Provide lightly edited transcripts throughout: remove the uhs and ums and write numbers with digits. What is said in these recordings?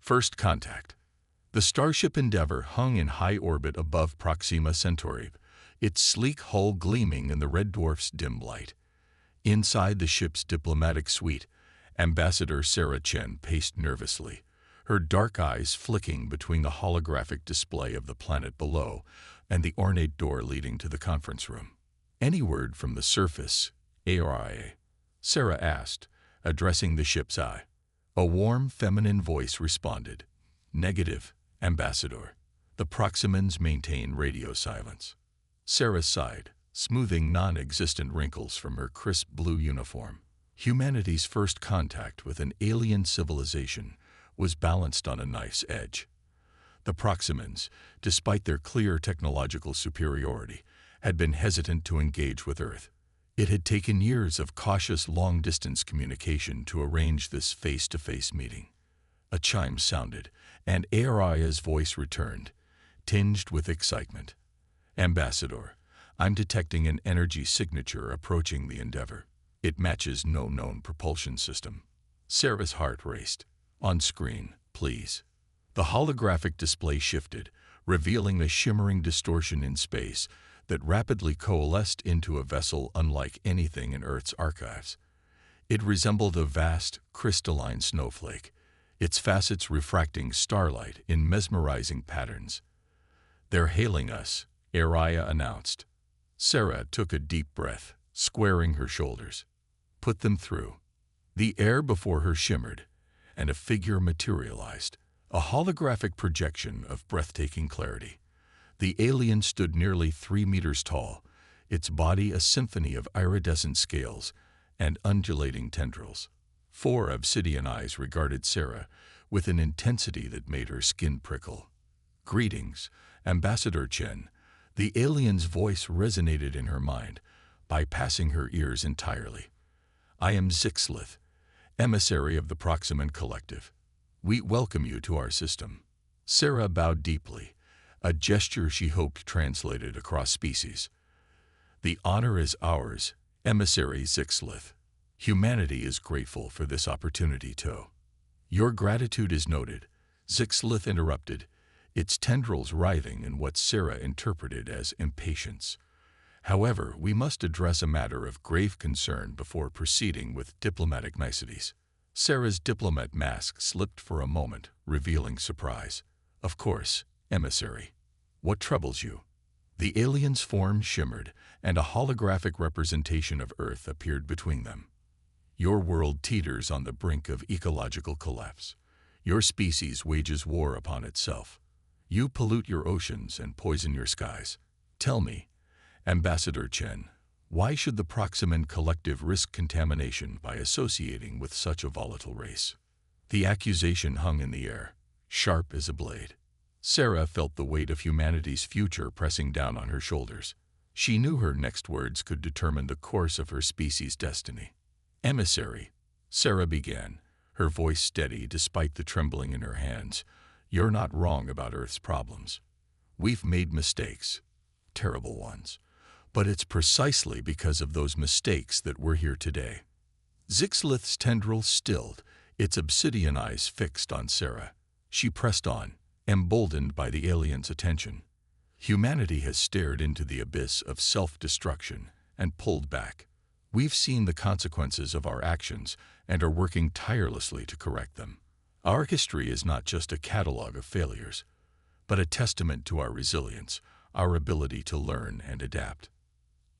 First contact. The Starship Endeavour hung in high orbit above Proxima Centauri, its sleek hull gleaming in the red dwarf's dim light. Inside the ship's diplomatic suite, Ambassador Sarah Chen paced nervously, her dark eyes flicking between the holographic display of the planet below and the ornate door leading to the conference room. "Any word from the surface, ARIA?" Sarah asked, addressing the ship's eye. A warm, feminine voice responded. "Negative, Ambassador. The Proximans maintain radio silence." Sarah sighed, smoothing non-existent wrinkles from her crisp blue uniform. Humanity's first contact with an alien civilization was balanced on a knife's edge. The Proximans, despite their clear technological superiority, had been hesitant to engage with Earth. It had taken years of cautious long-distance communication to arrange this face-to-face meeting. A chime sounded, and Aria's voice returned, tinged with excitement. "Ambassador, I'm detecting an energy signature approaching the Endeavour. It matches no known propulsion system." Sarah's heart raced. "On screen, please." The holographic display shifted, revealing a shimmering distortion in space that rapidly coalesced into a vessel unlike anything in Earth's archives. It resembled a vast, crystalline snowflake, its facets refracting starlight in mesmerizing patterns. "They're hailing us," Aria announced. Sarah took a deep breath, squaring her shoulders. "Put them through." The air before her shimmered, and a figure materialized, a holographic projection of breathtaking clarity. The alien stood nearly 3 meters tall, its body a symphony of iridescent scales and undulating tendrils. 4 obsidian eyes regarded Sarah with an intensity that made her skin prickle. "Greetings, Ambassador Chen." The alien's voice resonated in her mind, bypassing her ears entirely. "I am Zixlith, emissary of the Proximan Collective. We welcome you to our system." Sarah bowed deeply, a gesture she hoped translated across species. "The honor is ours, Emissary Zixlith. Humanity is grateful for this opportunity too." "Your gratitude is noted," Zixlith interrupted, its tendrils writhing in what Sarah interpreted as impatience. "However, we must address a matter of grave concern before proceeding with diplomatic niceties." Sarah's diplomat mask slipped for a moment, revealing surprise. "Of course, emissary. What troubles you?" The alien's form shimmered, and a holographic representation of Earth appeared between them. "Your world teeters on the brink of ecological collapse. Your species wages war upon itself. You pollute your oceans and poison your skies. Tell me, Ambassador Chen, why should the Proximan Collective risk contamination by associating with such a volatile race?" The accusation hung in the air, sharp as a blade. Sarah felt the weight of humanity's future pressing down on her shoulders. She knew her next words could determine the course of her species' destiny. "Emissary," Sarah began, her voice steady despite the trembling in her hands, "you're not wrong about Earth's problems. We've made mistakes, terrible ones. But it's precisely because of those mistakes that we're here today." Zixlith's tendrils stilled, its obsidian eyes fixed on Sarah. She pressed on, emboldened by the alien's attention. "Humanity has stared into the abyss of self-destruction and pulled back. We've seen the consequences of our actions and are working tirelessly to correct them. Our history is not just a catalog of failures, but a testament to our resilience, our ability to learn and adapt."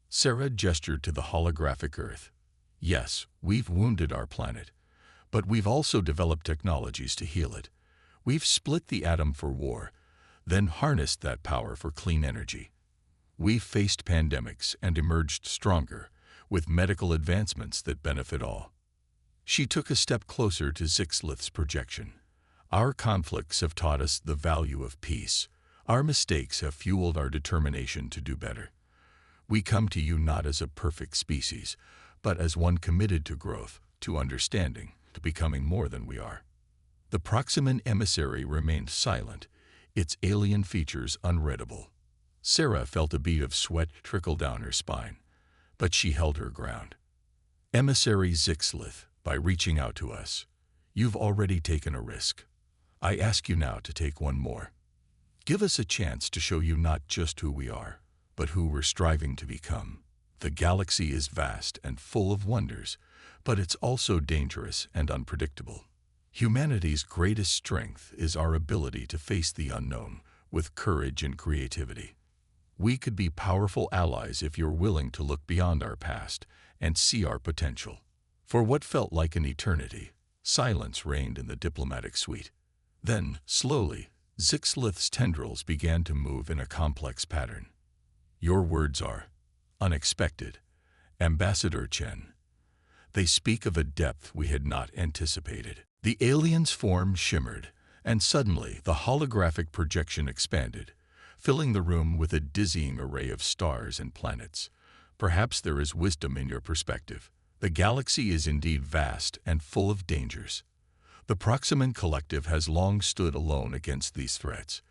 Sarah gestured to the holographic Earth. "Yes, we've wounded our planet, but we've also developed technologies to heal it. We've split the atom for war, then harnessed that power for clean energy. We've faced pandemics and emerged stronger, with medical advancements that benefit all." She took a step closer to Zixlith's projection. "Our conflicts have taught us the value of peace. Our mistakes have fueled our determination to do better. We come to you not as a perfect species, but as one committed to growth, to understanding, to becoming more than we are." The Proximan emissary remained silent, its alien features unreadable. Sarah felt a bead of sweat trickle down her spine, but she held her ground. "Emissary Zixlith, by reaching out to us, you've already taken a risk. I ask you now to take one more. Give us a chance to show you not just who we are, but who we're striving to become. The galaxy is vast and full of wonders, but it's also dangerous and unpredictable. Humanity's greatest strength is our ability to face the unknown with courage and creativity. We could be powerful allies if you're willing to look beyond our past and see our potential. For what felt like an eternity, silence reigned in the diplomatic suite. Then, slowly, Zixlith's tendrils began to move in a complex pattern. Your words are unexpected, Ambassador Chen. They speak of a depth we had not anticipated. The alien's form shimmered, and suddenly the holographic projection expanded, filling the room with a dizzying array of stars and planets. Perhaps there is wisdom in your perspective. The galaxy is indeed vast and full of dangers. The Proximan Collective has long stood alone against these threats,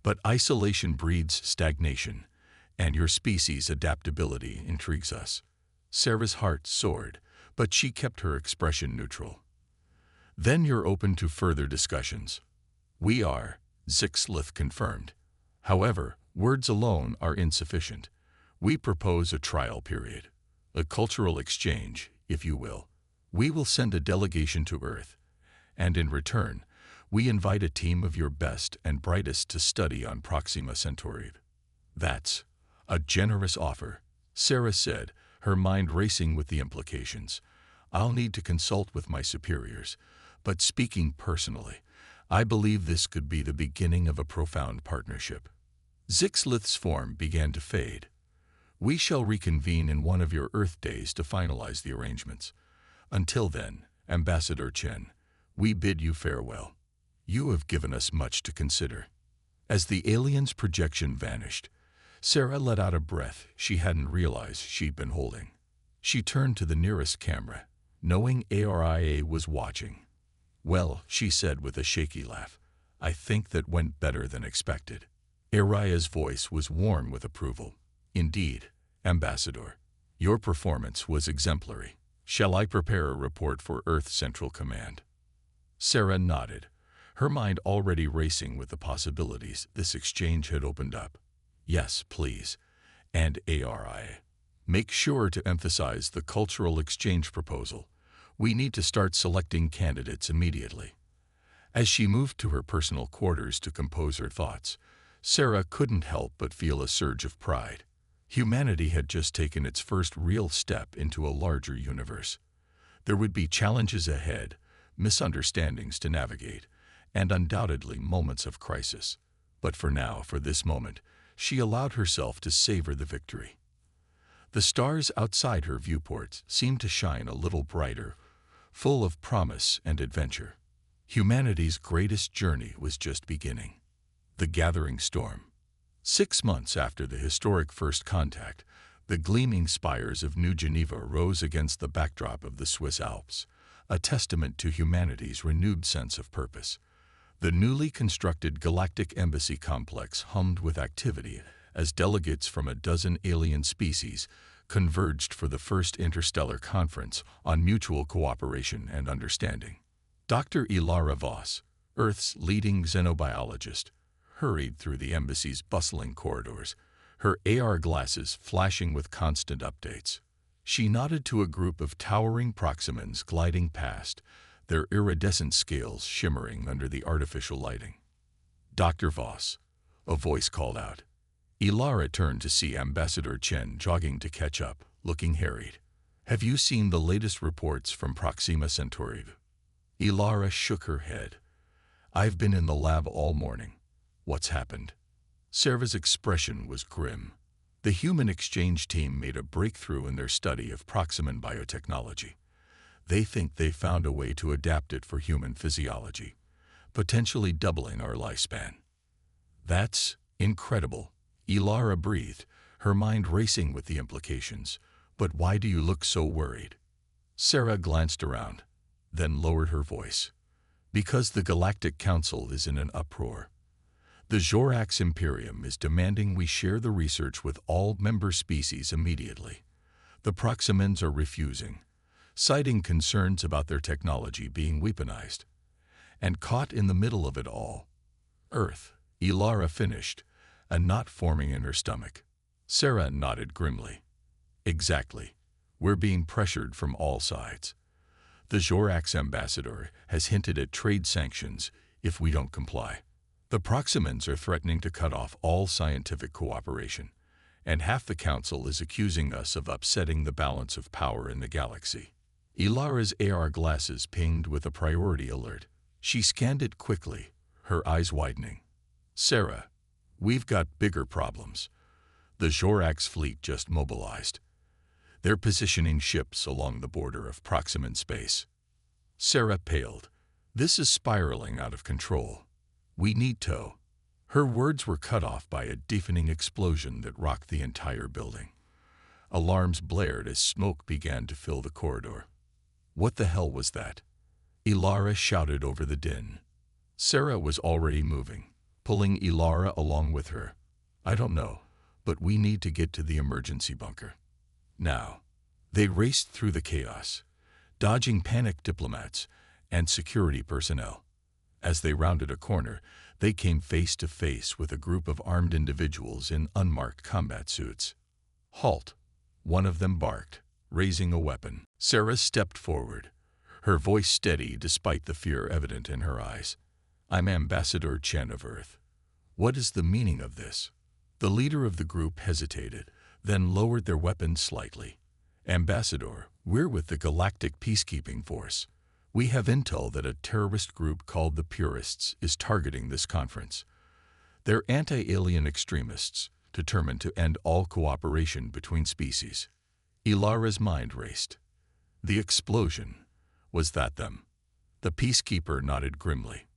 but isolation breeds stagnation, and your species' adaptability intrigues us. Sarah's heart soared, but she kept her expression neutral. Then you're open to further discussions. We are, Zixlith confirmed. However, words alone are insufficient. We propose a trial period, a cultural exchange, if you will. We will send a delegation to Earth, and in return, we invite a team of your best and brightest to study on Proxima Centauri. That's a generous offer, Sarah said, her mind racing with the implications. I'll need to consult with my superiors, but speaking personally, I believe this could be the beginning of a profound partnership. Zixlith's form began to fade. We shall reconvene in one of your Earth days to finalize the arrangements. Until then, Ambassador Chen, we bid you farewell. You have given us much to consider. As the alien's projection vanished, Sarah let out a breath she hadn't realized she'd been holding. She turned to the nearest camera, knowing ARIA was watching. Well, she said with a shaky laugh, I think that went better than expected. Aria's voice was warm with approval. Indeed, Ambassador, your performance was exemplary. Shall I prepare a report for Earth Central Command? Sarah nodded, her mind already racing with the possibilities this exchange had opened up. Yes, please. And ARIA, make sure to emphasize the cultural exchange proposal. We need to start selecting candidates immediately. As she moved to her personal quarters to compose her thoughts, Sarah couldn't help but feel a surge of pride. Humanity had just taken its first real step into a larger universe. There would be challenges ahead, misunderstandings to navigate, and undoubtedly moments of crisis. But for this moment, she allowed herself to savor the victory. The stars outside her viewport seemed to shine a little brighter, full of promise and adventure. Humanity's greatest journey was just beginning. The gathering storm. 6 months after the historic first contact, the gleaming spires of New Geneva rose against the backdrop of the Swiss Alps, a testament to humanity's renewed sense of purpose. The newly constructed Galactic Embassy complex hummed with activity as delegates from a dozen alien species converged for the first interstellar conference on mutual cooperation and understanding. Dr. Ilara Voss, Earth's leading xenobiologist, hurried through the embassy's bustling corridors, her AR glasses flashing with constant updates. She nodded to a group of towering Proximans gliding past, their iridescent scales shimmering under the artificial lighting. Dr. Voss, a voice called out. Ilara turned to see Ambassador Chen jogging to catch up, looking harried. Have you seen the latest reports from Proxima Centauri? Ilara shook her head. I've been in the lab all morning. What's happened? Sarah's expression was grim. The human exchange team made a breakthrough in their study of Proximan biotechnology. They think they found a way to adapt it for human physiology, potentially doubling our lifespan. That's incredible, Ilara breathed, her mind racing with the implications. But why do you look so worried? Sarah glanced around, then lowered her voice. Because the Galactic Council is in an uproar. The Jorax Imperium is demanding we share the research with all member species immediately. The Proximans are refusing, citing concerns about their technology being weaponized. And caught in the middle of it all, Earth, Ilara finished, a knot forming in her stomach. Sarah nodded grimly. Exactly. We're being pressured from all sides. The Jorax ambassador has hinted at trade sanctions if we don't comply. The Proximans are threatening to cut off all scientific cooperation, and half the council is accusing us of upsetting the balance of power in the galaxy. Ilara's AR glasses pinged with a priority alert. She scanned it quickly, her eyes widening. Sarah, we've got bigger problems. The Jorax fleet just mobilized. They're positioning ships along the border of Proximan space. Sarah paled. This is spiraling out of control. We need to. Her words were cut off by a deafening explosion that rocked the entire building. Alarms blared as smoke began to fill the corridor. What the hell was that? Ilara shouted over the din. Sarah was already moving, pulling Ilara along with her. I don't know, but we need to get to the emergency bunker. Now. They raced through the chaos, dodging panicked diplomats and security personnel. As they rounded a corner, they came face to face with a group of armed individuals in unmarked combat suits. Halt! One of them barked, raising a weapon. Sarah stepped forward, her voice steady despite the fear evident in her eyes. I'm Ambassador Chen of Earth. What is the meaning of this? The leader of the group hesitated, then lowered their weapon slightly. Ambassador, we're with the Galactic Peacekeeping Force. We have intel that a terrorist group called the Purists is targeting this conference. They're anti-alien extremists, determined to end all cooperation between species. Ilara's mind raced. The explosion. Was that them? The peacekeeper nodded grimly.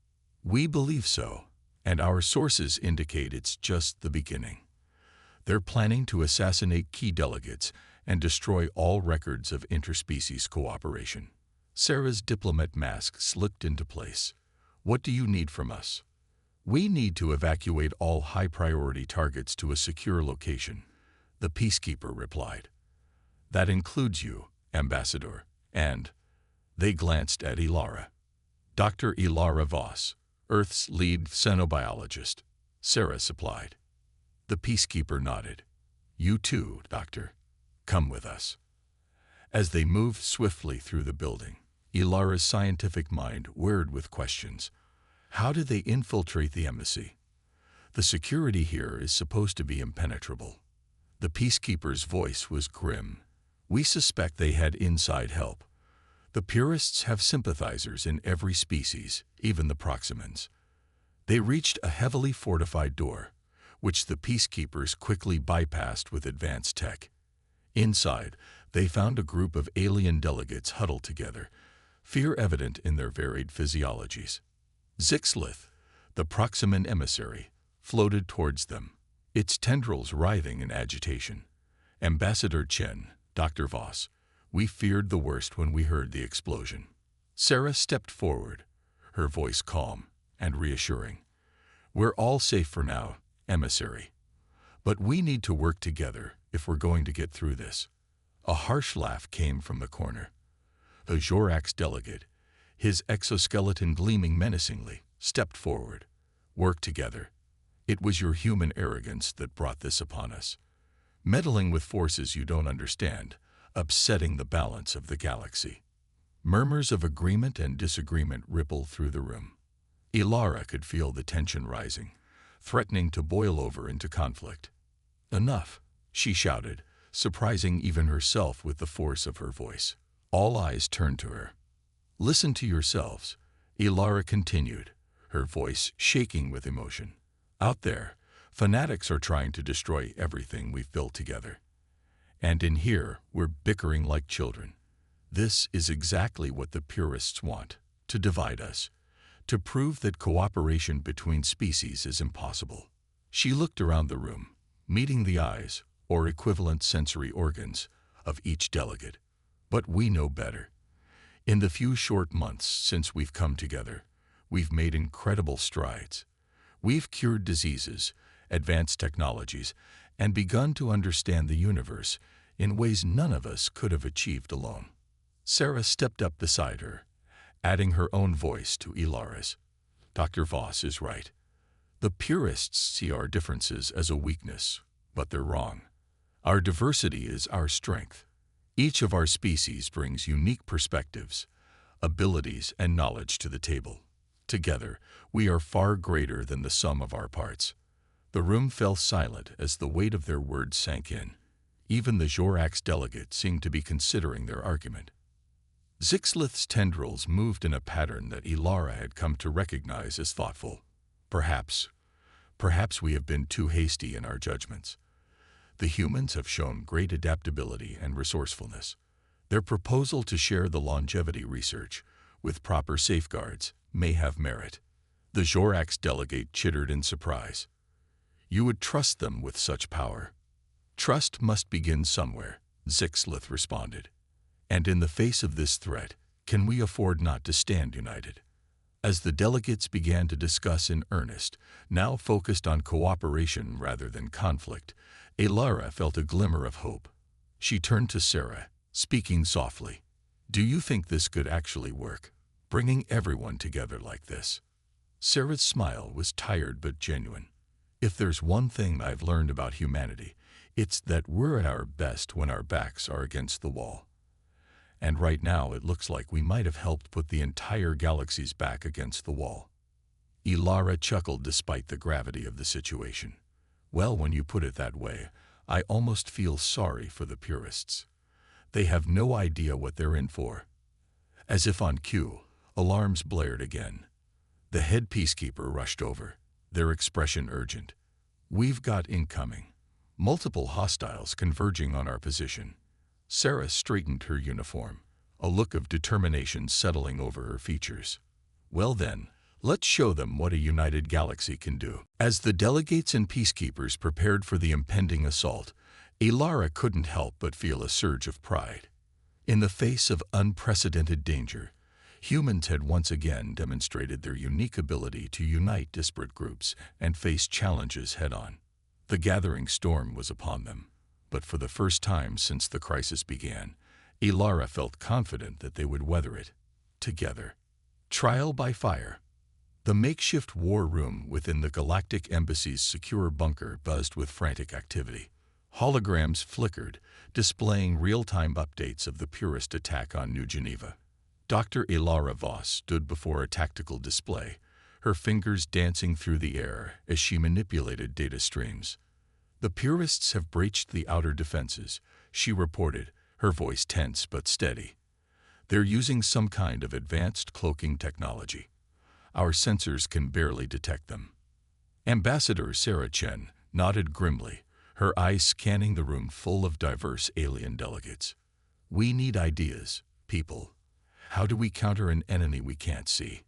We believe so, and our sources indicate it's just the beginning. They're planning to assassinate key delegates and destroy all records of interspecies cooperation. Sarah's diplomat mask slipped into place. What do you need from us? We need to evacuate all high-priority targets to a secure location, the peacekeeper replied. That includes you, Ambassador, and... They glanced at Ilara. Dr. Ilara Voss, Earth's lead xenobiologist, Sarah supplied. The peacekeeper nodded. You too, Doctor. Come with us. As they moved swiftly through the building, Ilara's scientific mind whirred with questions. How did they infiltrate the embassy? The security here is supposed to be impenetrable. The peacekeeper's voice was grim. We suspect they had inside help. The Purists have sympathizers in every species, even the Proximans. They reached a heavily fortified door, which the peacekeepers quickly bypassed with advanced tech. Inside, they found a group of alien delegates huddled together, fear evident in their varied physiologies. Zixlith, the Proximan emissary, floated towards them, its tendrils writhing in agitation. Ambassador Chen, Dr. Voss, we feared the worst when we heard the explosion. Sarah stepped forward, her voice calm and reassuring. We're all safe for now, emissary. But we need to work together if we're going to get through this. A harsh laugh came from the corner. The Jorax delegate, his exoskeleton gleaming menacingly, stepped forward. Work together. It was your human arrogance that brought this upon us. Meddling with forces you don't understand, upsetting the balance of the galaxy. Murmurs of agreement and disagreement rippled through the room. Ilara could feel the tension rising, threatening to boil over into conflict. Enough, she shouted, surprising even herself with the force of her voice. All eyes turned to her. Listen to yourselves, Ilara continued, her voice shaking with emotion. Out there, fanatics are trying to destroy everything we've built together. And in here, we're bickering like children. This is exactly what the Purists want, to divide us, to prove that cooperation between species is impossible. She looked around the room, meeting the eyes, or equivalent sensory organs, of each delegate. But we know better. In the few short months since we've come together, we've made incredible strides. We've cured diseases, advanced technologies, and begun to understand the universe in ways none of us could have achieved alone. Sarah stepped up beside her, adding her own voice to Ilara's. Dr. Voss is right. The purists see our differences as a weakness, but they're wrong. Our diversity is our strength. Each of our species brings unique perspectives, abilities, and knowledge to the table. Together, we are far greater than the sum of our parts. The room fell silent as the weight of their words sank in. Even the Joraks delegate seemed to be considering their argument. Zixlith's tendrils moved in a pattern that Ilara had come to recognize as thoughtful. Perhaps we have been too hasty in our judgments. The humans have shown great adaptability and resourcefulness. Their proposal to share the longevity research, with proper safeguards, may have merit. The Joraks delegate chittered in surprise. You would trust them with such power? Trust must begin somewhere, Zixlith responded. And in the face of this threat, can we afford not to stand united? As the delegates began to discuss in earnest, now focused on cooperation rather than conflict, Ilara felt a glimmer of hope. She turned to Sarah, speaking softly. Do you think this could actually work, bringing everyone together like this? Sarah's smile was tired but genuine. If there's one thing I've learned about humanity, it's that we're at our best when our backs are against the wall. And right now it looks like we might have helped put the entire galaxy's back against the wall. Ilara chuckled despite the gravity of the situation. Well, when you put it that way, I almost feel sorry for the purists. They have no idea what they're in for. As if on cue, alarms blared again. The head peacekeeper rushed over, their expression urgent. We've got incoming. Multiple hostiles converging on our position. Sarah straightened her uniform, a look of determination settling over her features. Well then, let's show them what a united galaxy can do. As the delegates and peacekeepers prepared for the impending assault, Ilara couldn't help but feel a surge of pride. In the face of unprecedented danger, humans had once again demonstrated their unique ability to unite disparate groups and face challenges head-on. The gathering storm was upon them, but for the first time since the crisis began, Ilara felt confident that they would weather it, together. Trial by fire. The makeshift war room within the Galactic Embassy's secure bunker buzzed with frantic activity. Holograms flickered, displaying real-time updates of the purist attack on New Geneva. Dr. Ilara Voss stood before a tactical display, her fingers dancing through the air as she manipulated data streams. The purists have breached the outer defenses, she reported, her voice tense but steady. They're using some kind of advanced cloaking technology. Our sensors can barely detect them. Ambassador Sarah Chen nodded grimly, her eyes scanning the room full of diverse alien delegates. We need ideas, people. How do we counter an enemy we can't see?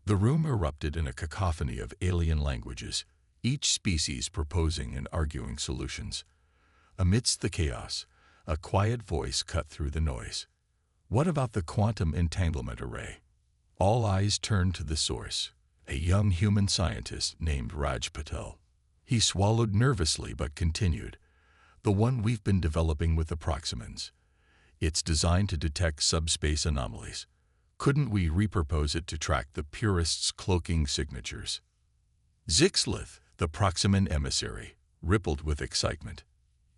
The room erupted in a cacophony of alien languages, each species proposing and arguing solutions. Amidst the chaos, a quiet voice cut through the noise. What about the quantum entanglement array? All eyes turned to the source, a young human scientist named Raj Patel. He swallowed nervously but continued. The one we've been developing with the Proximans. It's designed to detect subspace anomalies. Couldn't we repurpose it to track the purists' cloaking signatures? Zixlith, the Proximan emissary, rippled with excitement.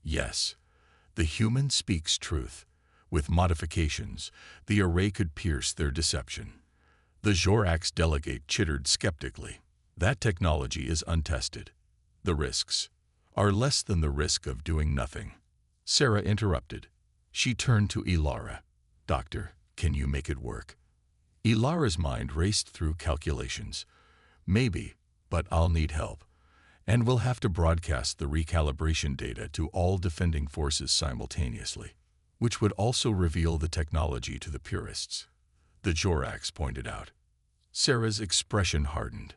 Yes, the human speaks truth. With modifications, the array could pierce their deception. The Joraks delegate chittered skeptically. That technology is untested. The risks are less than the risk of doing nothing. Sarah interrupted. She turned to Ilara. Doctor, can you make it work? Ilara's mind raced through calculations. Maybe, but I'll need help. And we'll have to broadcast the recalibration data to all defending forces simultaneously, which would also reveal the technology to the purists. The Joraks pointed out. Sarah's expression hardened.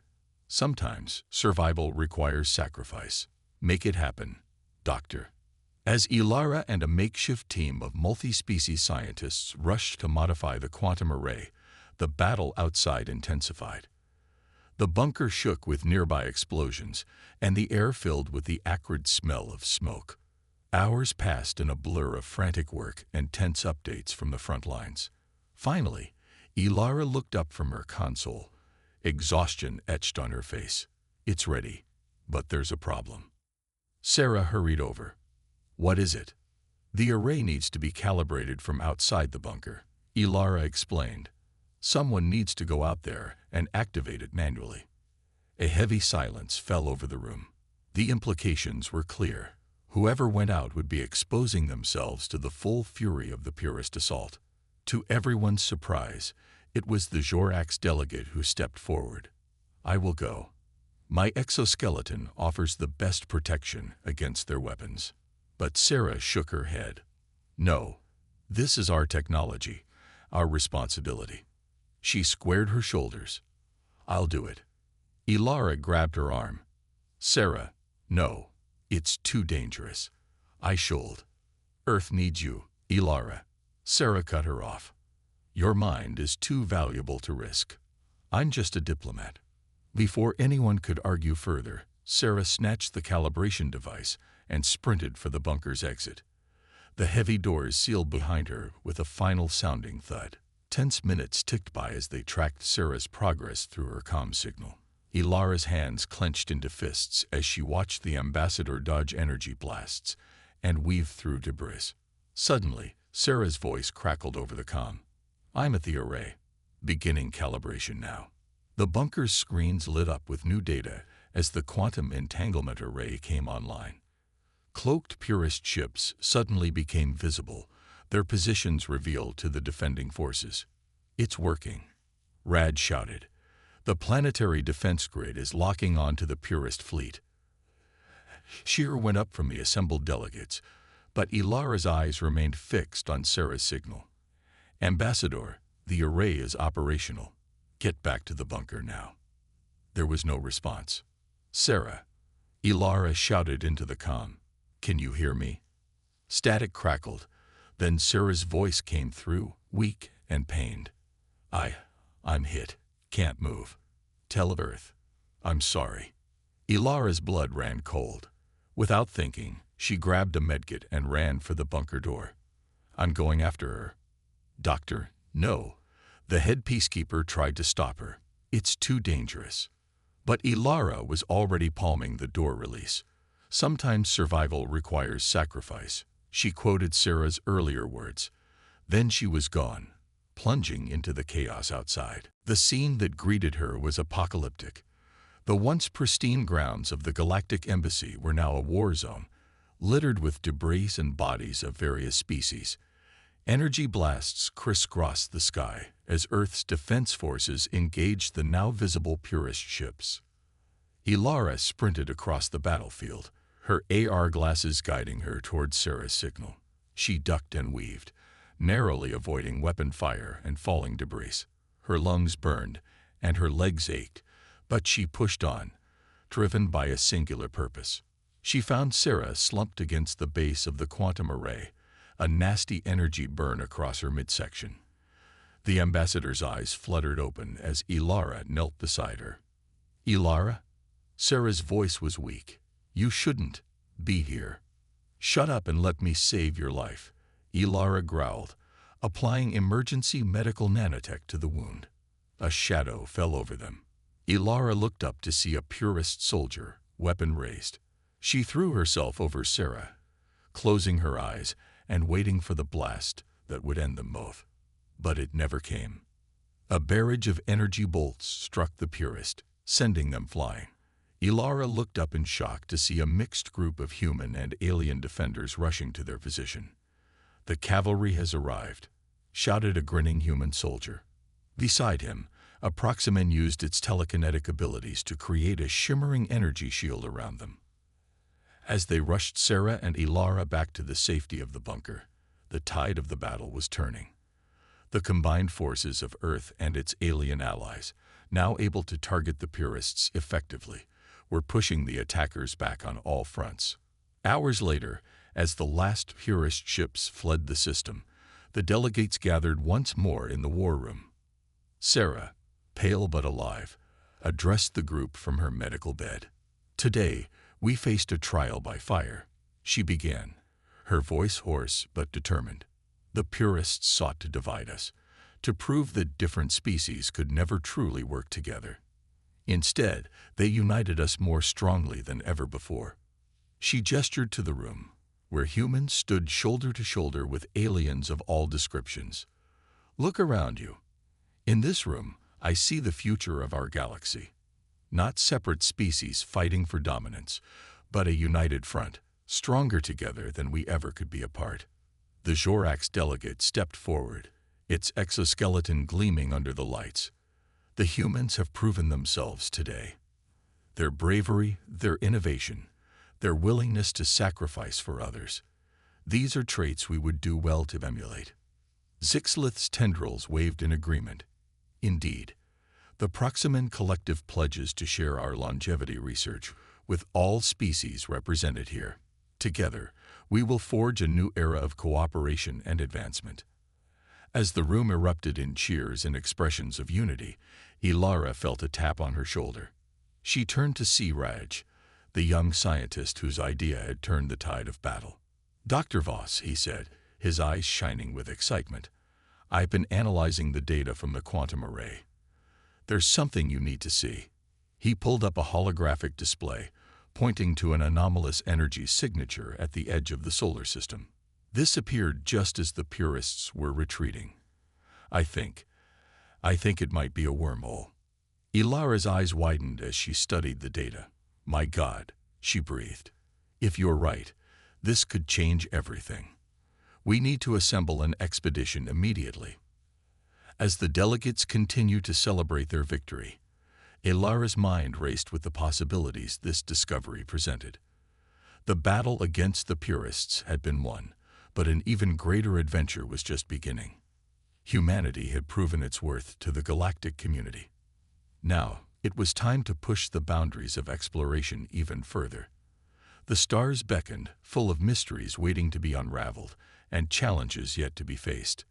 Sometimes survival requires sacrifice. Make it happen, Doctor. As Ilara and a makeshift team of multi-species scientists rushed to modify the quantum array, the battle outside intensified. The bunker shook with nearby explosions, and the air filled with the acrid smell of smoke. Hours passed in a blur of frantic work and tense updates from the front lines. Finally, Ilara looked up from her console, exhaustion etched on her face. It's ready, but there's a problem. Sarah hurried over. What is it? The array needs to be calibrated from outside the bunker, Ilara explained. Someone needs to go out there and activate it manually. A heavy silence fell over the room. The implications were clear. Whoever went out would be exposing themselves to the full fury of the purist assault. To everyone's surprise, it was the Jorax delegate who stepped forward. I will go. My exoskeleton offers the best protection against their weapons. But Sarah shook her head. No, this is our technology, our responsibility. She squared her shoulders. I'll do it. Ilara grabbed her arm. Sarah, no, it's too dangerous. I should. Earth needs you, Ilara. Sarah cut her off. Your mind is too valuable to risk. I'm just a diplomat. Before anyone could argue further, Sarah snatched the calibration device and sprinted for the bunker's exit. The heavy doors sealed behind her with a final sounding thud. Tense minutes ticked by as they tracked Sarah's progress through her comm signal. Ilara's hands clenched into fists as she watched the ambassador dodge energy blasts and weave through debris. Suddenly, Sarah's voice crackled over the comm. I'm at the array. Beginning calibration now. The bunker's screens lit up with new data as the quantum entanglement array came online. Cloaked purist ships suddenly became visible, their positions revealed to the defending forces. It's working, Rad shouted. The planetary defense grid is locking onto the purist fleet. Cheer went up from the assembled delegates, but Ilara's eyes remained fixed on Sarah's signal. Ambassador, the array is operational. Get back to the bunker now. There was no response. Sarah, Ilara shouted into the comm. Can you hear me? Static crackled. Then Sarah's voice came through, weak and pained. I'm hit. Can't move. Tell Earth. I'm sorry. Ilara's blood ran cold. Without thinking, she grabbed a medkit and ran for the bunker door. I'm going after her. Doctor, no. The head peacekeeper tried to stop her. It's too dangerous. But Ilara was already palming the door release. Sometimes survival requires sacrifice. She quoted Sarah's earlier words. Then she was gone, plunging into the chaos outside. The scene that greeted her was apocalyptic. The once pristine grounds of the Galactic Embassy were now a war zone, littered with debris and bodies of various species. Energy blasts crisscrossed the sky as Earth's defense forces engaged the now visible purist ships. Ilara sprinted across the battlefield, her AR glasses guiding her towards Sarah's signal. She ducked and weaved, narrowly avoiding weapon fire and falling debris. Her lungs burned and her legs ached, but she pushed on, driven by a singular purpose. She found Sarah slumped against the base of the quantum array, a nasty energy burn across her midsection. The ambassador's eyes fluttered open as Ilara knelt beside her. Ilara? Sarah's voice was weak. You shouldn't be here. Shut up and let me save your life, Ilara growled, applying emergency medical nanotech to the wound. A shadow fell over them. Ilara looked up to see a purist soldier, weapon raised. She threw herself over Sarah, closing her eyes and waiting for the blast that would end them both. But it never came. A barrage of energy bolts struck the purist, sending them flying. Ilara looked up in shock to see a mixed group of human and alien defenders rushing to their position. The cavalry has arrived, shouted a grinning human soldier. Beside him, a Proximan used its telekinetic abilities to create a shimmering energy shield around them. As they rushed Sarah and Ilara back to the safety of the bunker, the tide of the battle was turning. The combined forces of Earth and its alien allies, now able to target the purists effectively, were pushing the attackers back on all fronts. Hours later, as the last purist ships fled the system, the delegates gathered once more in the war room. Sarah, pale but alive, addressed the group from her medical bed. Today, we faced a trial by fire, she began, her voice hoarse but determined. The purists sought to divide us, to prove that different species could never truly work together. Instead, they united us more strongly than ever before. She gestured to the room, where humans stood shoulder to shoulder with aliens of all descriptions. Look around you. In this room, I see the future of our galaxy. Not separate species fighting for dominance, but a united front, stronger together than we ever could be apart. The Joraks delegate stepped forward, its exoskeleton gleaming under the lights. The humans have proven themselves today. Their bravery, their innovation, their willingness to sacrifice for others. These are traits we would do well to emulate. Zixlith's tendrils waved in agreement. Indeed, the Proximan Collective pledges to share our longevity research with all species represented here. Together, we will forge a new era of cooperation and advancement. As the room erupted in cheers and expressions of unity, Ilara felt a tap on her shoulder. She turned to see Raj, the young scientist whose idea had turned the tide of battle. "Dr. Voss," he said, his eyes shining with excitement, "I've been analyzing the data from the quantum array. There's something you need to see." He pulled up a holographic display, pointing to an anomalous energy signature at the edge of the solar system. This appeared just as the purists were retreating. I think it might be a wormhole." Ilara's eyes widened as she studied the data. "My God," she breathed. "If you're right, this could change everything. We need to assemble an expedition immediately." As the delegates continued to celebrate their victory, Ilara's mind raced with the possibilities this discovery presented. The battle against the purists had been won, but an even greater adventure was just beginning. Humanity had proven its worth to the galactic community. Now, it was time to push the boundaries of exploration even further. The stars beckoned, full of mysteries waiting to be unraveled and challenges yet to be faced.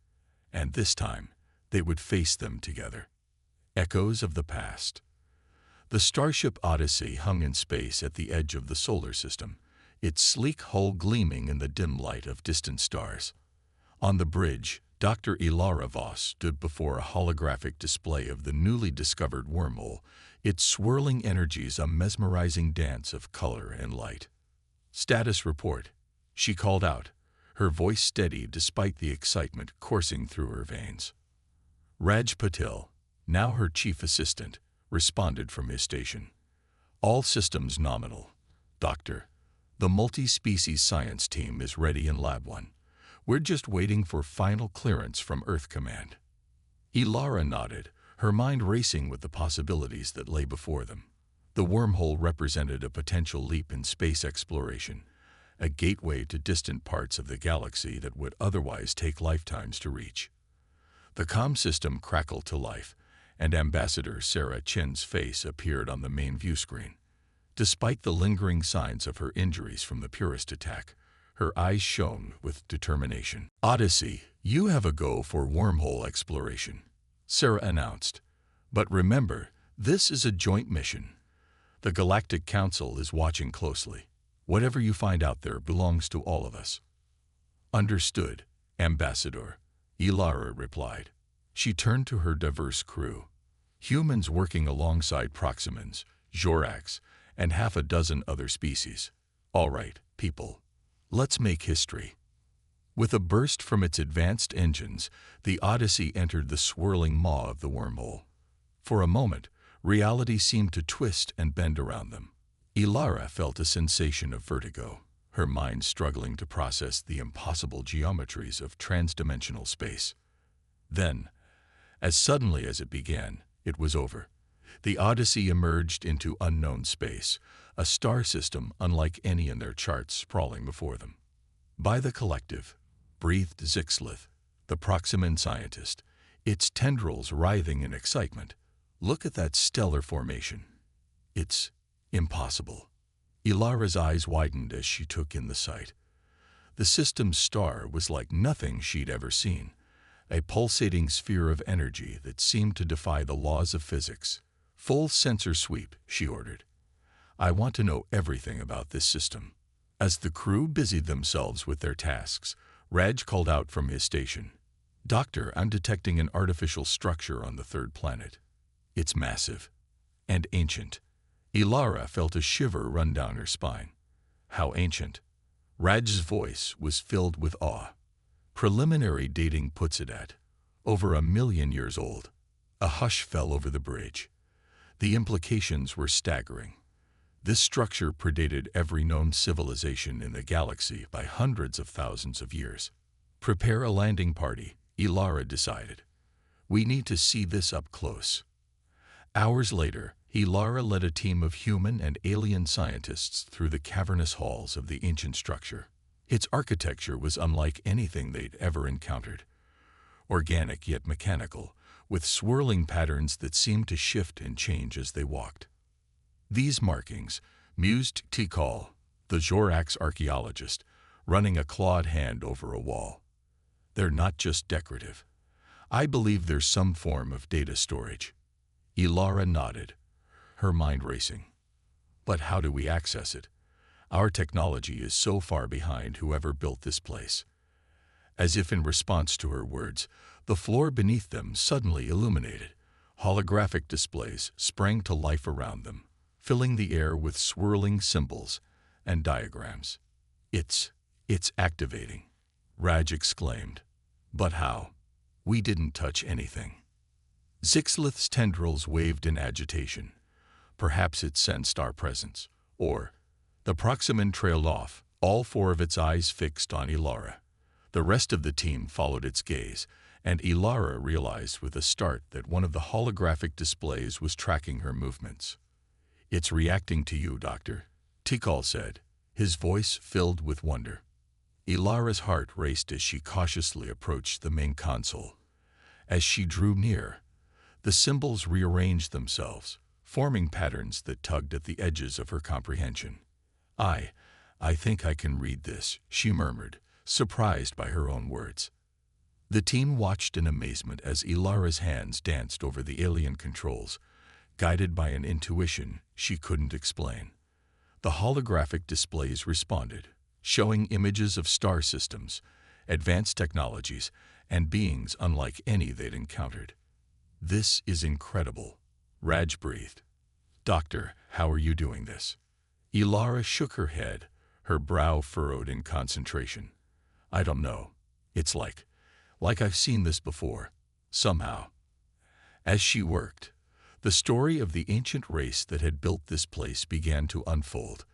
And this time, they would face them together. Echoes of the past. The starship Odyssey hung in space at the edge of the solar system, its sleek hull gleaming in the dim light of distant stars. On the bridge, Dr. Ilara Voss stood before a holographic display of the newly discovered wormhole, its swirling energies a mesmerizing dance of color and light. "Status report," she called out, her voice steady despite the excitement coursing through her veins. Raj Patil, now her chief assistant, responded from his station. "All systems nominal. Doctor, the multi-species science team is ready in Lab 1. We're just waiting for final clearance from Earth Command." Ilara nodded, her mind racing with the possibilities that lay before them. The wormhole represented a potential leap in space exploration, a gateway to distant parts of the galaxy that would otherwise take lifetimes to reach. The comm system crackled to life, and Ambassador Sarah Chen's face appeared on the main view screen. Despite the lingering signs of her injuries from the Purist attack, her eyes shone with determination. "Odyssey, you have a go for wormhole exploration," Sarah announced. "But remember, this is a joint mission. The Galactic Council is watching closely. Whatever you find out there belongs to all of us." "Understood, Ambassador," Ilara replied. She turned to her diverse crew. Humans working alongside Proximans, Joraks, and half a dozen other species. "All right, people. Let's make history." With a burst from its advanced engines, the Odyssey entered the swirling maw of the wormhole. For a moment, reality seemed to twist and bend around them. Ilara felt a sensation of vertigo, her mind struggling to process the impossible geometries of transdimensional space. Then, as suddenly as it began, it was over. The Odyssey emerged into unknown space, a star system unlike any in their charts sprawling before them. "By the collective," breathed Zixlith, the Proximan scientist, its tendrils writhing in excitement. "Look at that stellar formation. It's impossible." Ilara's eyes widened as she took in the sight. The system's star was like nothing she'd ever seen, a pulsating sphere of energy that seemed to defy the laws of physics. "Full sensor sweep," she ordered. "I want to know everything about this system." As the crew busied themselves with their tasks, Raj called out from his station. Doctor, I'm detecting an artificial structure on the third planet. It's massive and ancient. Ilara felt a shiver run down her spine. How ancient? Raj's voice was filled with awe. Preliminary dating puts it at over 1,000,000 years old. A hush fell over the bridge. The implications were staggering. This structure predated every known civilization in the galaxy by hundreds of thousands of years. Prepare a landing party, Ilara decided. We need to see this up close. Hours later, Ilara led a team of human and alien scientists through the cavernous halls of the ancient structure. Its architecture was unlike anything they'd ever encountered. Organic yet mechanical, with swirling patterns that seemed to shift and change as they walked. These markings, mused Tikal, the Jorax archaeologist, running a clawed hand over a wall. They're not just decorative. I believe there's some form of data storage. Ilara nodded, her mind racing. But how do we access it? Our technology is so far behind whoever built this place. As if in response to her words, the floor beneath them suddenly illuminated. Holographic displays sprang to life around them, filling the air with swirling symbols and diagrams. It's activating, Raj exclaimed. But how? We didn't touch anything. Zixlith's tendrils waved in agitation. Perhaps it sensed our presence. Or, the Proximan trailed off, all four of its eyes fixed on Ilara. The rest of the team followed its gaze, and Ilara realized with a start that one of the holographic displays was tracking her movements. It's reacting to you, Doctor, Tikal said, his voice filled with wonder. Ilara's heart raced as she cautiously approached the main console. As she drew near, the symbols rearranged themselves, forming patterns that tugged at the edges of her comprehension. I think I can read this, she murmured, surprised by her own words. The team watched in amazement as Ilara's hands danced over the alien controls, guided by an intuition she couldn't explain. The holographic displays responded, showing images of star systems, advanced technologies, and beings unlike any they'd encountered. This is incredible, Raj breathed. Doctor, how are you doing this? Ilara shook her head, her brow furrowed in concentration. I don't know. It's like I've seen this before, somehow. As she worked, the story of the ancient race that had built this place began to unfold.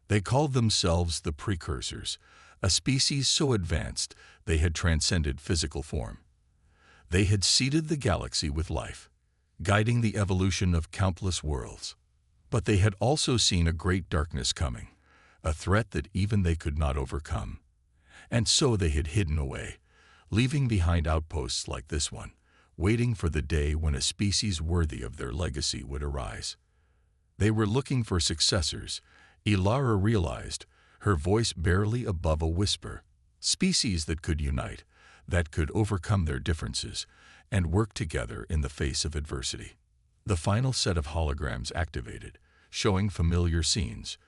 They called themselves the Precursors, a species so advanced they had transcended physical form. They had seeded the galaxy with life, guiding the evolution of countless worlds. But they had also seen a great darkness coming, a threat that even they could not overcome. And so they had hidden away, leaving behind outposts like this one, waiting for the day when a species worthy of their legacy would arise. They were looking for successors, Ilara realized, her voice barely above a whisper, species that could unite, that could overcome their differences, and work together in the face of adversity. The final set of holograms activated, showing familiar scenes.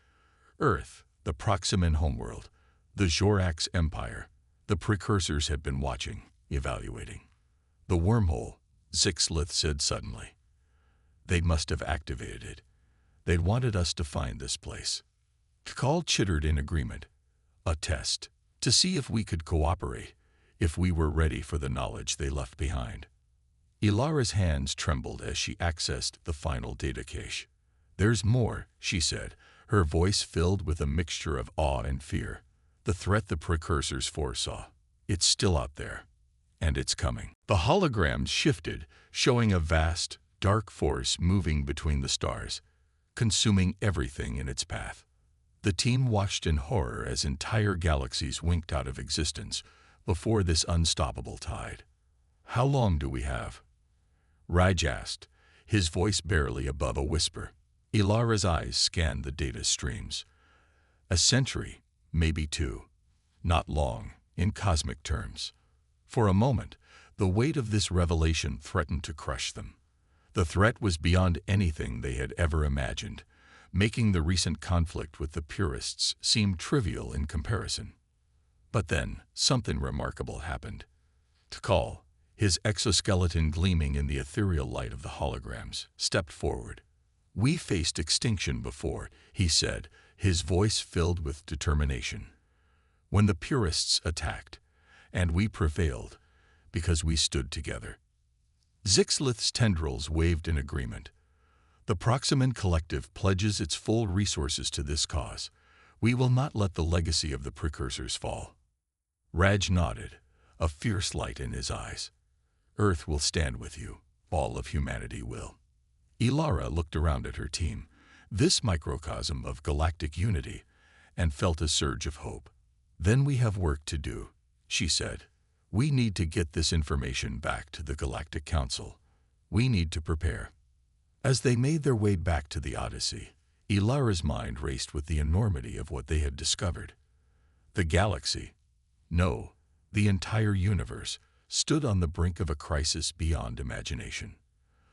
Earth, the Proximan homeworld, the Jorax Empire. The Precursors had been watching, evaluating. The wormhole, Zixlith said suddenly. They must have activated it. They'd wanted us to find this place. Tikal chittered in agreement. A test, to see if we could cooperate, if we were ready for the knowledge they left behind. Ilara's hands trembled as she accessed the final data cache. There's more, she said, her voice filled with a mixture of awe and fear. The threat the Precursors foresaw. It's still out there. And it's coming. The holograms shifted, showing a vast, dark force moving between the stars, consuming everything in its path. The team watched in horror as entire galaxies winked out of existence before this unstoppable tide. How long do we have? Raj asked, his voice barely above a whisper. Ilara's eyes scanned the data streams. A century, maybe two. Not long, in cosmic terms. For a moment, the weight of this revelation threatened to crush them. The threat was beyond anything they had ever imagined, making the recent conflict with the purists seem trivial in comparison. But then, something remarkable happened. T'Kal, his exoskeleton gleaming in the ethereal light of the holograms, stepped forward. "We faced extinction before," he said, his voice filled with determination. "When the purists attacked, and we prevailed, because we stood together." Zixlith's tendrils waved in agreement. "The Proximan Collective pledges its full resources to this cause. We will not let the legacy of the precursors fall." Raj nodded, a fierce light in his eyes. "Earth will stand with you. All of humanity will." Ilara looked around at her team, this microcosm of galactic unity, and felt a surge of hope. "Then we have work to do," she said. "We need to get this information back to the Galactic Council. We need to prepare." As they made their way back to the Odyssey, Ilara's mind raced with the enormity of what they had discovered. The galaxy, no, the entire universe, stood on the brink of a crisis beyond imagination.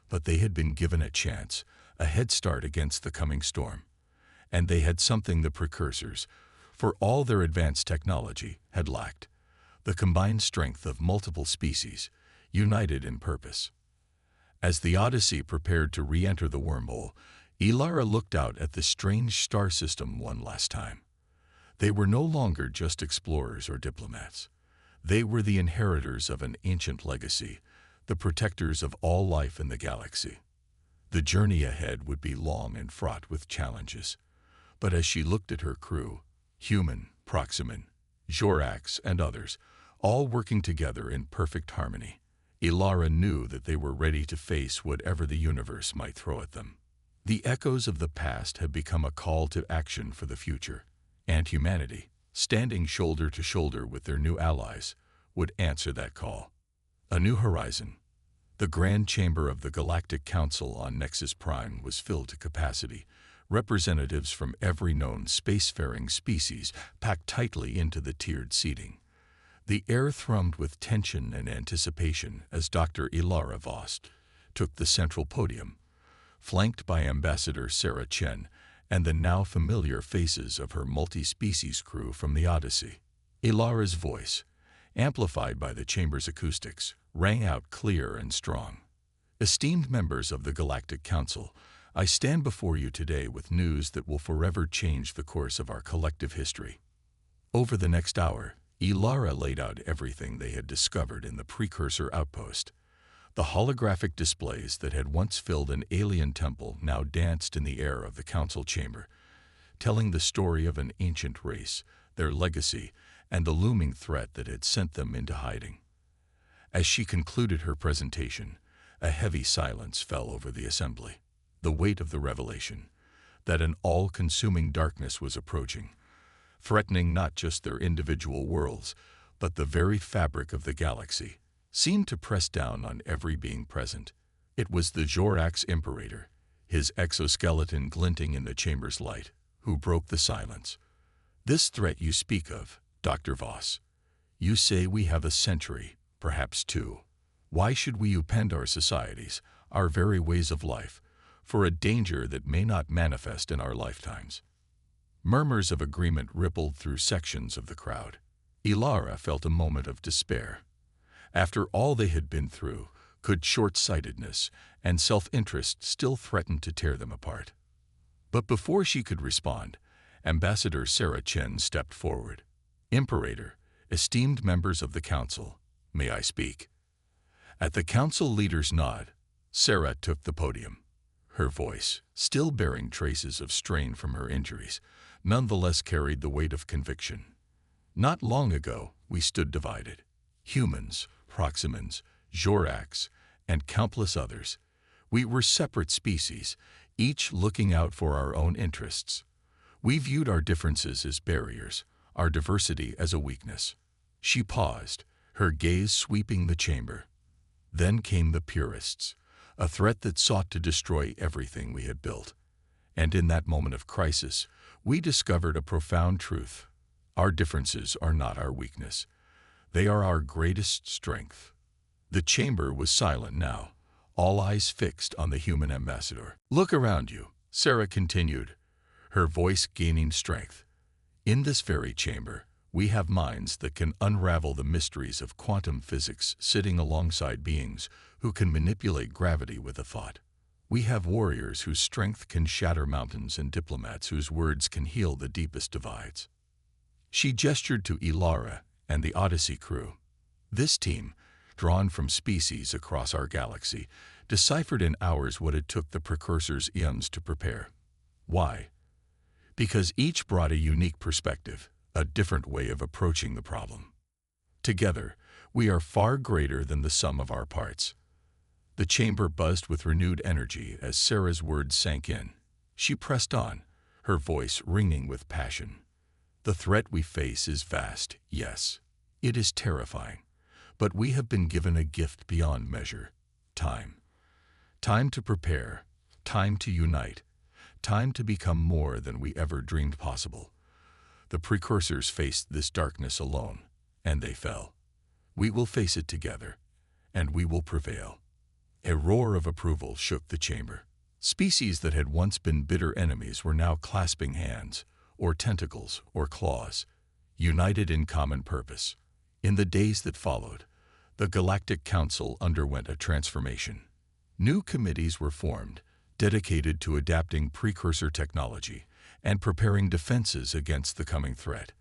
But they had been given a chance, a head start against the coming storm. And they had something the precursors, for all their advanced technology, had lacked: the combined strength of multiple species, united in purpose. As the Odyssey prepared to re-enter the wormhole, Ilara looked out at the strange star system one last time. They were no longer just explorers or diplomats. They were the inheritors of an ancient legacy, the protectors of all life in the galaxy. The journey ahead would be long and fraught with challenges. But as she looked at her crew, human, Proximan, Joraks, and others, all working together in perfect harmony, Ilara knew that they were ready to face whatever the universe might throw at them. The echoes of the past had become a call to action for the future, and humanity, standing shoulder to shoulder with their new allies, would answer that call. A new horizon. The Grand Chamber of the Galactic Council on Nexus Prime was filled to capacity, representatives from every known spacefaring species packed tightly into the tiered seating. The air thrummed with tension and anticipation as Dr. Ilara Vost took the central podium, flanked by Ambassador Sarah Chen and the now familiar faces of her multi-species crew from the Odyssey. Ilara's voice, amplified by the chamber's acoustics, rang out clear and strong. "Esteemed members of the Galactic Council, I stand before you today with news that will forever change the course of our collective history." Over the next hour, Ilara laid out everything they had discovered in the precursor outpost. The holographic displays that had once filled an alien temple now danced in the air of the council chamber, telling the story of an ancient race, their legacy, and the looming threat that had sent them into hiding. As she concluded her presentation, a heavy silence fell over the assembly, the weight of the revelation that an all-consuming darkness was approaching, threatening not just their individual worlds, but the very fabric of the galaxy, seemed to press down on every being present. It was the Joraks Imperator, his exoskeleton glinting in the chamber's light, who broke the silence. "This threat you speak of, Dr. Voss, you say we have a century, perhaps two. Why should we upend our societies, our very ways of life, for a danger that may not manifest in our lifetimes?" Murmurs of agreement rippled through sections of the crowd. Ilara felt a moment of despair. After all they had been through, could short-sightedness and self-interest still threaten to tear them apart? But before she could respond, Ambassador Sarah Chen stepped forward. "Imperator, esteemed members of the council, may I speak?" At the council leader's nod, Sarah took the podium. Her voice, still bearing traces of strain from her injuries, nonetheless carried the weight of conviction. "Not long ago, we stood divided. Humans, Proximans, Joraks, and countless others. We were separate species, each looking out for our own interests. We viewed our differences as barriers, our diversity as a weakness." She paused, her gaze sweeping the chamber. "Then came the purists, a threat that sought to destroy everything we had built. And in that moment of crisis, we discovered a profound truth. Our differences are not our weakness. They are our greatest strength." The chamber was silent now, all eyes fixed on the human ambassador. "Look around you," Sarah continued, her voice gaining strength. "In this very chamber, We have minds that can unravel the mysteries of quantum physics, sitting alongside beings who can manipulate gravity with a thought. We have warriors whose strength can shatter mountains and diplomats whose words can heal the deepest divides. She gestured to Ilara and the Odyssey crew. This team, drawn from species across our galaxy, deciphered in hours what it took the precursors eons to prepare. Why? Because each brought a unique perspective, a different way of approaching the problem. Together, we are far greater than the sum of our parts. The chamber buzzed with renewed energy as Sarah's words sank in. She pressed on, her voice ringing with passion. The threat we face is vast, yes. It is terrifying. But we have been given a gift beyond measure. Time. Time to prepare. Time to unite. Time to become more than we ever dreamed possible. The precursors faced this darkness alone, and they fell. We will face it together, and we will prevail. A roar of approval shook the chamber. Species that had once been bitter enemies were now clasping hands, or tentacles, or claws, united in common purpose. In the days that followed, the Galactic Council underwent a transformation. New committees were formed, dedicated to adapting precursor technology and preparing defenses against the coming threat.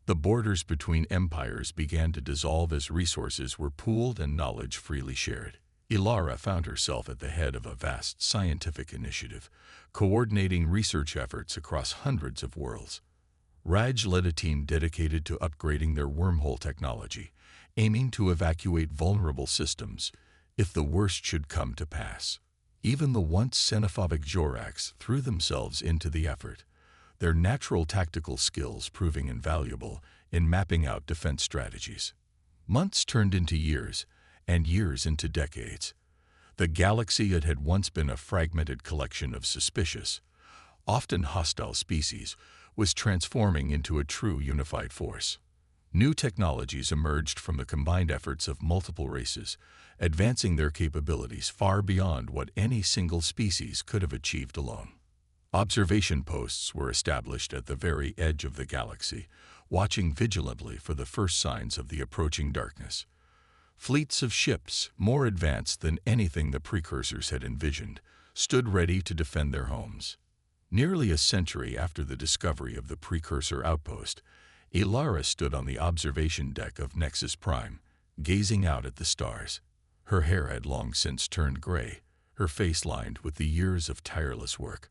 The borders between empires began to dissolve as resources were pooled and knowledge freely shared. Ilara found herself at the head of a vast scientific initiative, coordinating research efforts across hundreds of worlds. Raj led a team dedicated to upgrading their wormhole technology, aiming to evacuate vulnerable systems if the worst should come to pass. Even the once xenophobic Joraks threw themselves into the effort, their natural tactical skills proving invaluable in mapping out defense strategies. Months turned into years, and years into decades. The galaxy that had once been a fragmented collection of suspicious, often hostile species was transforming into a true unified force. New technologies emerged from the combined efforts of multiple races, advancing their capabilities far beyond what any single species could have achieved alone. Observation posts were established at the very edge of the galaxy, watching vigilantly for the first signs of the approaching darkness. Fleets of ships, more advanced than anything the precursors had envisioned, stood ready to defend their homes. Nearly a century after the discovery of the precursor outpost, Ilara stood on the observation deck of Nexus Prime, gazing out at the stars. Her hair had long since turned gray, her face lined with the years of tireless work.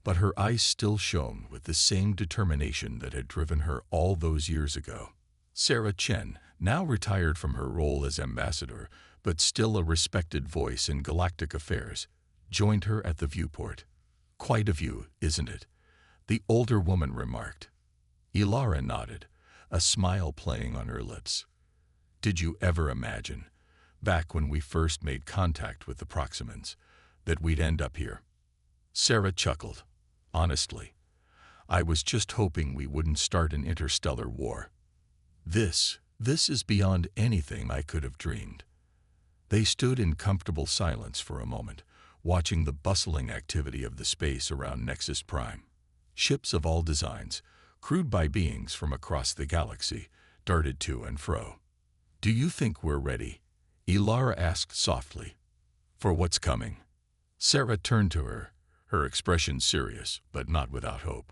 But her eyes still shone with the same determination that had driven her all those years ago. Sarah Chen, now retired from her role as ambassador, but still a respected voice in galactic affairs, joined her at the viewport. "Quite a view, isn't it?" the older woman remarked. Ilara nodded, a smile playing on her lips. "Did you ever imagine, back when we first made contact with the Proximans, that we'd end up here?" Sarah chuckled. "Honestly, I was just hoping we wouldn't start an interstellar war. This is beyond anything I could have dreamed." They stood in comfortable silence for a moment, watching the bustling activity of the space around Nexus Prime. Ships of all designs, crewed by beings from across the galaxy, darted to and fro. "Do you think we're ready?" Ilara asked softly. "For what's coming?" Sarah turned to her, her expression serious, but not without hope.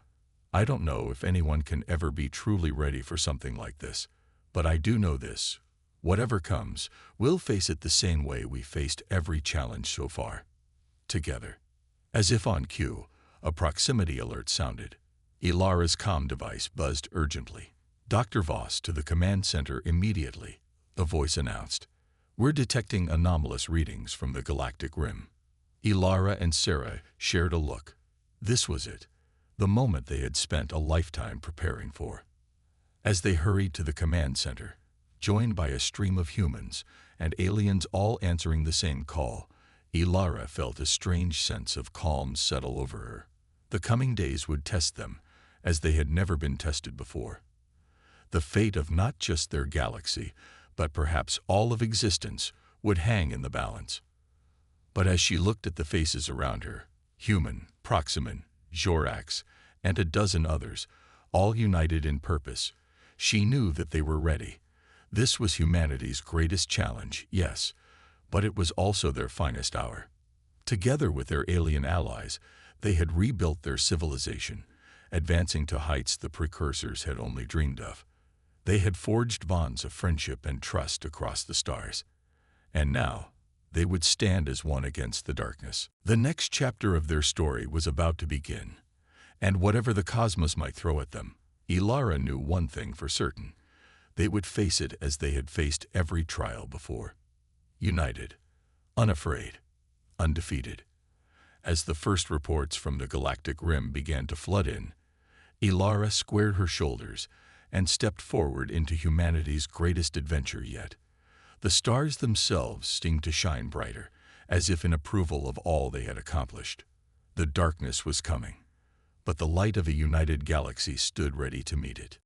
"I don't know if anyone can ever be truly ready for something like this, but I do know this. Whatever comes, we'll face it the same way we faced every challenge so far. Together." As if on cue, a proximity alert sounded. Ilara's comm device buzzed urgently. "Dr. Voss to the command center immediately," a voice announced. "We're detecting anomalous readings from the galactic rim." Ilara and Sarah shared a look. This was it, the moment they had spent a lifetime preparing for. As they hurried to the command center, joined by a stream of humans and aliens all answering the same call, Ilara felt a strange sense of calm settle over her. The coming days would test them, as they had never been tested before. The fate of not just their galaxy, but perhaps all of existence, would hang in the balance. But as she looked at the faces around her, human, Proximan, Joraks, and a dozen others, all united in purpose, She knew that they were ready. This was humanity's greatest challenge, yes, but it was also their finest hour. Together with their alien allies, they had rebuilt their civilization, advancing to heights the precursors had only dreamed of. They had forged bonds of friendship and trust across the stars. And now, they would stand as one against the darkness. The next chapter of their story was about to begin, and whatever the cosmos might throw at them, Ilara knew one thing for certain. They would face it as they had faced every trial before. United, unafraid, undefeated. As the first reports from the galactic rim began to flood in, Ilara squared her shoulders and stepped forward into humanity's greatest adventure yet. The stars themselves seemed to shine brighter, as if in approval of all they had accomplished. The darkness was coming, but the light of a united galaxy stood ready to meet it.